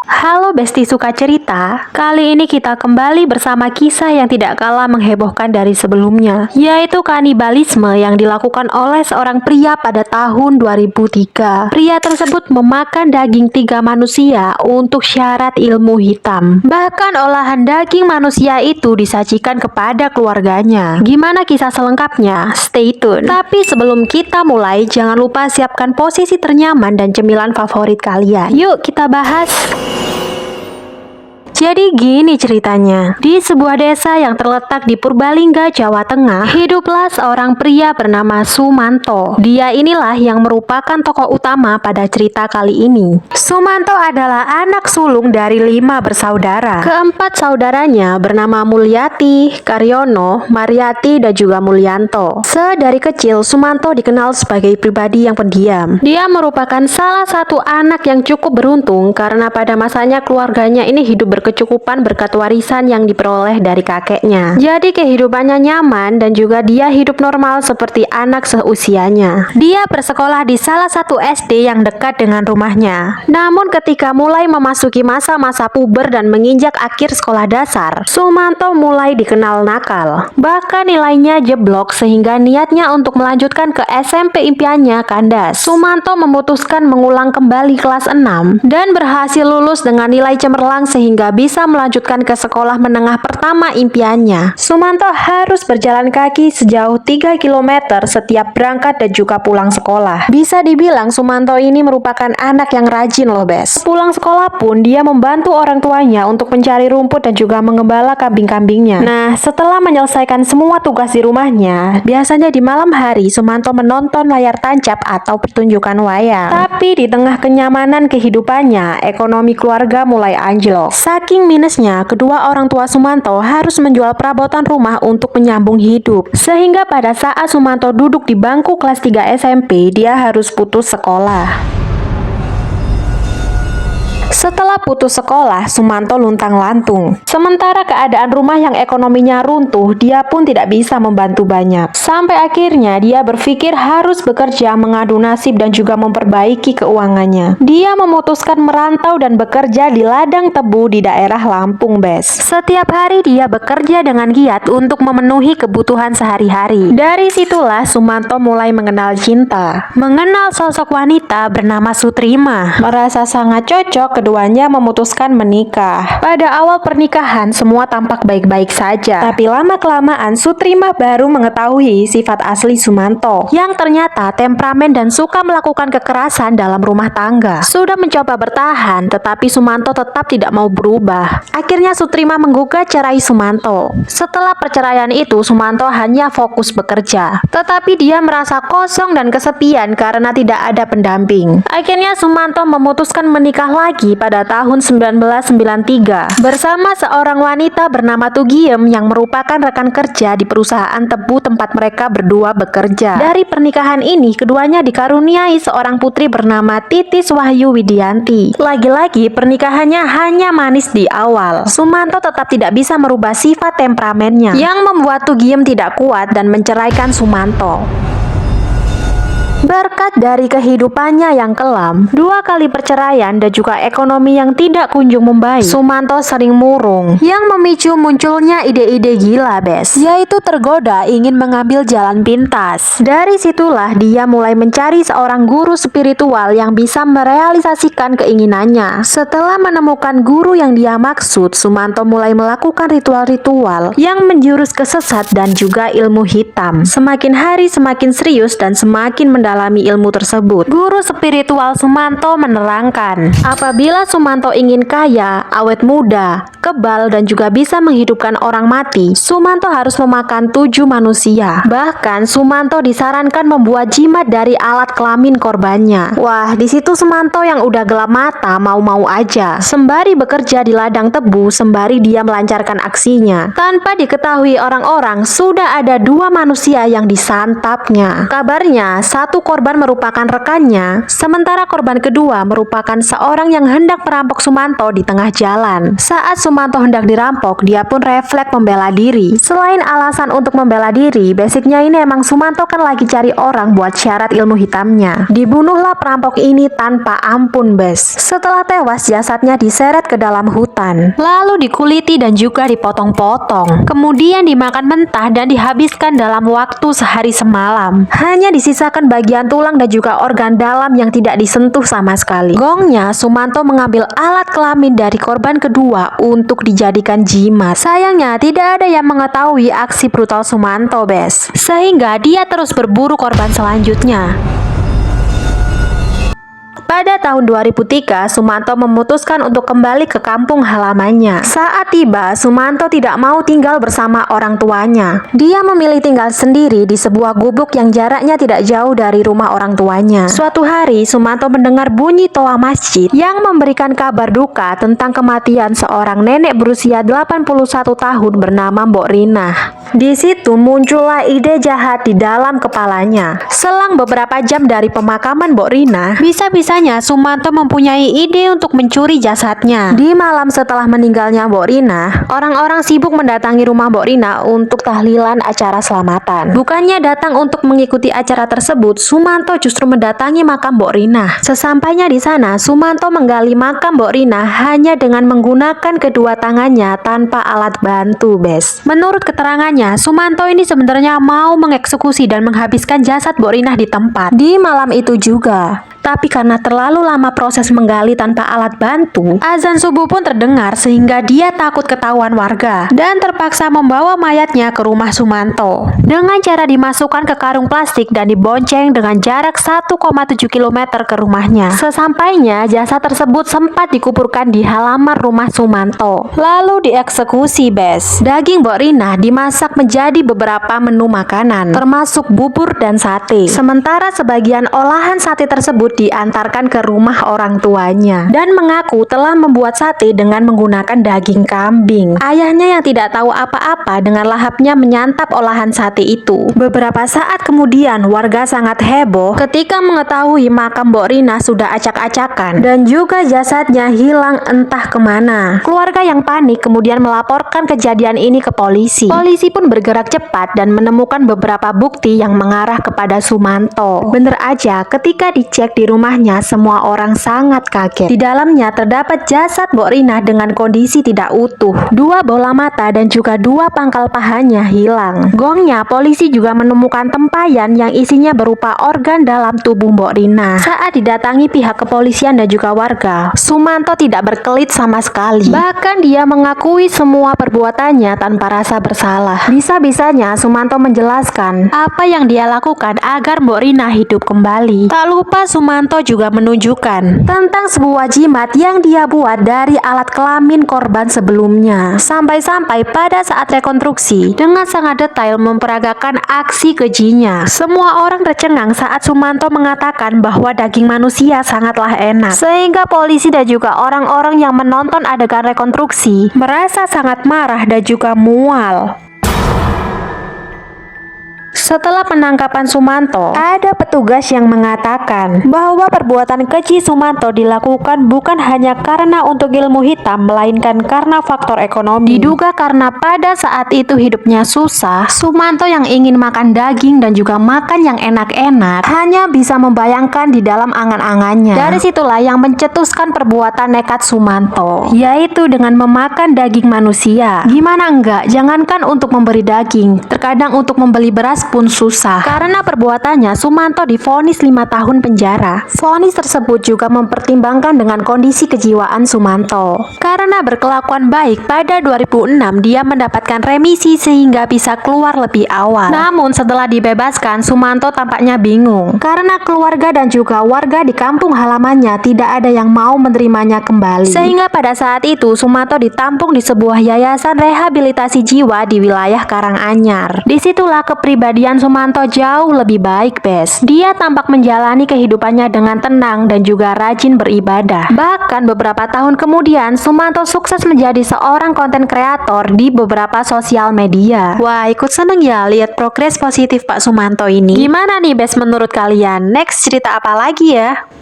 Halo Besti suka cerita, kali ini kita kembali bersama kisah yang tidak kalah menghebohkan dari sebelumnya, yaitu kanibalisme yang dilakukan oleh seorang pria pada tahun 2003. Pria tersebut memakan daging 3 manusia untuk syarat ilmu hitam. Bahkan olahan daging manusia itu disajikan kepada keluarganya. Gimana kisah selengkapnya? Stay tune. Tapi sebelum kita mulai, jangan lupa siapkan posisi ternyaman dan cemilan favorit kalian. Yuk kita bahas. Jadi gini ceritanya, di sebuah desa yang terletak di Purbalingga, Jawa Tengah, hiduplah seorang pria bernama Sumanto. Dia inilah yang merupakan tokoh utama pada cerita kali ini. Sumanto adalah anak sulung dari 5 bersaudara. Keempat saudaranya bernama Mulyati, Karyono, Mariati, dan juga Mulyanto. Sedari kecil, Sumanto dikenal sebagai pribadi yang pendiam. Dia merupakan salah satu anak yang cukup beruntung karena pada masanya keluarganya ini hidup berkecukupan berkat warisan yang diperoleh dari kakeknya. Jadi kehidupannya nyaman dan juga dia hidup normal seperti anak seusianya. Dia bersekolah di salah satu SD yang dekat dengan rumahnya. Namun ketika mulai memasuki masa-masa puber dan menginjak akhir sekolah dasar, Sumanto mulai dikenal nakal. Bahkan nilainya jeblok sehingga niatnya untuk melanjutkan ke SMP impiannya kandas. Sumanto memutuskan mengulang kembali kelas 6 dan berhasil lulus dengan nilai cemerlang sehingga bisa melanjutkan ke sekolah menengah pertama impiannya. Sumanto harus berjalan kaki sejauh 3 km setiap berangkat dan juga pulang sekolah. Bisa dibilang Sumanto ini merupakan anak yang rajin loh bes. Pulang sekolah pun dia membantu orang tuanya untuk mencari rumput dan juga mengembala kambing-kambingnya. Nah, setelah menyelesaikan semua tugas di rumahnya, biasanya di malam hari Sumanto menonton layar tancap atau pertunjukan wayang. Tapi di tengah kenyamanan kehidupannya, ekonomi keluarga mulai anjlok. Saking minusnya, kedua orang tua Sumanto harus menjual perabotan rumah untuk menyambung hidup. Sehingga pada saat Sumanto duduk di bangku kelas 3 SMP, dia harus putus sekolah. Setelah putus sekolah, Sumanto luntang-lantung. Sementara keadaan rumah yang ekonominya runtuh, dia pun tidak bisa membantu banyak. Sampai akhirnya dia berpikir harus bekerja mengadu nasib dan juga memperbaiki keuangannya. Dia memutuskan merantau dan bekerja di ladang tebu di daerah Lampung, bes. Setiap hari dia bekerja dengan giat untuk memenuhi kebutuhan sehari-hari. Dari situlah Sumanto mulai mengenal cinta. Mengenal sosok wanita bernama Sutrima. Merasa sangat cocok, keduanya memutuskan menikah. Pada awal pernikahan semua tampak baik-baik saja, tapi lama-kelamaan Sutrima baru mengetahui sifat asli Sumanto, yang ternyata temperamen dan suka melakukan kekerasan dalam rumah tangga. Sudah mencoba bertahan, tetapi Sumanto tetap tidak mau berubah. Akhirnya Sutrima menggugat cerai Sumanto. Setelah perceraian itu, Sumanto hanya fokus bekerja, tetapi dia merasa kosong dan kesepian karena tidak ada pendamping. Akhirnya Sumanto memutuskan menikah lagi pada tahun 1993 bersama seorang wanita bernama Tugiem yang merupakan rekan kerja di perusahaan tebu tempat mereka berdua bekerja. Dari pernikahan ini, keduanya dikaruniai seorang putri bernama Titis Wahyu Widianti. Lagi-lagi pernikahannya hanya manis di awal. Sumanto tetap tidak bisa merubah sifat temperamennya yang membuat Tugiem tidak kuat dan menceraikan Sumanto. Berkat dari kehidupannya yang kelam, 2 kali perceraian dan juga ekonomi yang tidak kunjung membaik, Sumanto sering murung, yang memicu munculnya ide-ide gila bes, yaitu tergoda ingin mengambil jalan pintas. Dari situlah dia mulai mencari seorang guru spiritual yang bisa merealisasikan keinginannya. Setelah menemukan guru yang dia maksud, Sumanto mulai melakukan ritual-ritual yang menjurus ke sesat dan juga ilmu hitam. Semakin hari semakin serius dan semakin mendalam ilmu tersebut. Guru spiritual Sumanto menerangkan, apabila Sumanto ingin kaya, awet muda, kebal, dan juga bisa menghidupkan orang mati, Sumanto harus memakan 7 manusia. Bahkan Sumanto disarankan membuat jimat dari alat kelamin korbannya. Wah, di situ Sumanto yang udah gelap mata mau-mau aja. Sembari bekerja di ladang tebu, sembari dia melancarkan aksinya. Tanpa diketahui orang-orang, sudah ada 2 manusia yang disantapnya. Kabarnya, satu satu korban merupakan rekannya, sementara korban kedua merupakan seorang yang hendak merampok Sumanto di tengah jalan. Saat Sumanto hendak dirampok, dia pun refleks membela diri. Selain alasan untuk membela diri, basicnya ini emang Sumanto kan lagi cari orang buat syarat ilmu hitamnya. Dibunuhlah perampok ini tanpa ampun, bes. Setelah tewas, jasadnya diseret ke dalam hutan, lalu dikuliti dan juga dipotong-potong, kemudian dimakan mentah dan dihabiskan dalam waktu sehari semalam. Hanya disisakan bagian tulang dan juga organ dalam yang tidak disentuh sama sekali. Gongnya, Sumanto mengambil alat kelamin dari korban kedua untuk dijadikan jimat. Sayangnya tidak ada yang mengetahui aksi brutal Sumanto, bes, sehingga dia terus berburu korban selanjutnya. Pada tahun 2003, Sumanto memutuskan untuk kembali ke kampung halamannya. Saat tiba, Sumanto tidak mau tinggal bersama orang tuanya. Dia memilih tinggal sendiri di sebuah gubuk yang jaraknya tidak jauh dari rumah orang tuanya. Suatu hari, Sumanto mendengar bunyi toa masjid yang memberikan kabar duka tentang kematian seorang nenek berusia 81 tahun bernama Mbok Rina. Di situ muncullah ide jahat di dalam kepalanya. Selang beberapa jam dari pemakaman Mbok Rina, bisa-bisanya Sumanto mempunyai ide untuk mencuri jasadnya. Di malam setelah meninggalnya Mbok Rina, orang-orang sibuk mendatangi rumah Mbok Rina untuk tahlilan acara selamatan. Bukannya datang untuk mengikuti acara tersebut, Sumanto justru mendatangi makam Mbok Rina. Sesampainya di sana, Sumanto menggali makam Mbok Rina hanya dengan menggunakan kedua tangannya tanpa alat bantu, bes. Menurut keterangannya, Sumanto ini sebenarnya mau mengeksekusi dan menghabiskan jasad Mbok Rina di tempat di malam itu juga. Tapi karena terlalu lama proses menggali tanpa alat bantu, azan subuh pun terdengar sehingga dia takut ketahuan warga dan terpaksa membawa mayatnya ke rumah Sumanto dengan cara dimasukkan ke karung plastik dan dibonceng dengan jarak 1,7 km ke rumahnya. Sesampainya, jasad tersebut sempat dikuburkan di halaman rumah Sumanto, lalu dieksekusi, bes. Daging Mbok Rina dimasak menjadi beberapa menu makanan, termasuk bubur dan sate. Sementara sebagian olahan sate tersebut diantarkan ke rumah orang tuanya dan mengaku telah membuat sate dengan menggunakan daging kambing. Ayahnya yang tidak tahu apa-apa dengan lahapnya menyantap olahan sate itu. Beberapa saat kemudian, warga sangat heboh ketika mengetahui makam Mbok Rina sudah acak-acakan dan juga jasadnya hilang entah kemana. Keluarga yang panik kemudian melaporkan kejadian ini ke polisi. Polisi pun bergerak cepat dan menemukan beberapa bukti yang mengarah kepada Sumanto. Bener aja, ketika dicek di rumahnya, semua orang sangat kaget. Di dalamnya terdapat jasad Mbok Rina dengan kondisi tidak utuh. 2 bola mata dan juga 2 pangkal pahanya hilang. Gongnya, polisi juga menemukan tempayan yang isinya berupa organ dalam tubuh Mbok Rina. Saat didatangi pihak kepolisian dan juga warga, Sumanto tidak berkelit sama sekali. Bahkan dia mengakui semua perbuatannya tanpa rasa bersalah. Bisa-bisanya Sumanto menjelaskan apa yang dia lakukan agar Mbok Rina hidup kembali. Tak lupa Sumanto juga menunjukkan tentang sebuah jimat yang dia buat dari alat kelamin korban sebelumnya. Sampai-sampai pada saat rekonstruksi dengan sangat detail memperagakan aksi kejinya. Semua orang tercengang saat Sumanto mengatakan bahwa daging manusia sangatlah enak, sehingga polisi dan juga orang-orang yang menonton adegan rekonstruksi merasa sangat marah dan juga mual. Setelah penangkapan Sumanto, ada petugas yang mengatakan bahwa perbuatan keji Sumanto dilakukan bukan hanya karena untuk ilmu hitam, melainkan karena faktor ekonomi. Diduga karena pada saat itu hidupnya susah, Sumanto yang ingin makan daging dan juga makan yang enak-enak hanya bisa membayangkan di dalam angan-angannya. Dari situlah yang mencetuskan perbuatan nekat Sumanto, yaitu dengan memakan daging manusia. Gimana enggak, jangankan untuk memberi daging, terkadang untuk membeli beras pun susah. Karena perbuatannya, Sumanto divonis 5 tahun penjara. Vonis tersebut juga mempertimbangkan dengan kondisi kejiwaan Sumanto. Karena berkelakuan baik, pada 2006 dia mendapatkan remisi sehingga bisa keluar lebih awal. Namun setelah dibebaskan, Sumanto tampaknya bingung karena keluarga dan juga warga di kampung halamannya tidak ada yang mau menerimanya kembali. Sehingga pada saat itu Sumanto ditampung di sebuah yayasan rehabilitasi jiwa di wilayah Karanganyar. Disitulah kepribadian kemudian Sumanto jauh lebih baik, Bes. Dia tampak menjalani kehidupannya dengan tenang dan juga rajin beribadah. Bahkan beberapa tahun kemudian, Sumanto sukses menjadi seorang konten kreator di beberapa sosial media. Wah, ikut seneng ya lihat progres positif Pak Sumanto ini. Gimana nih, Bes, menurut kalian? Next cerita apa lagi ya?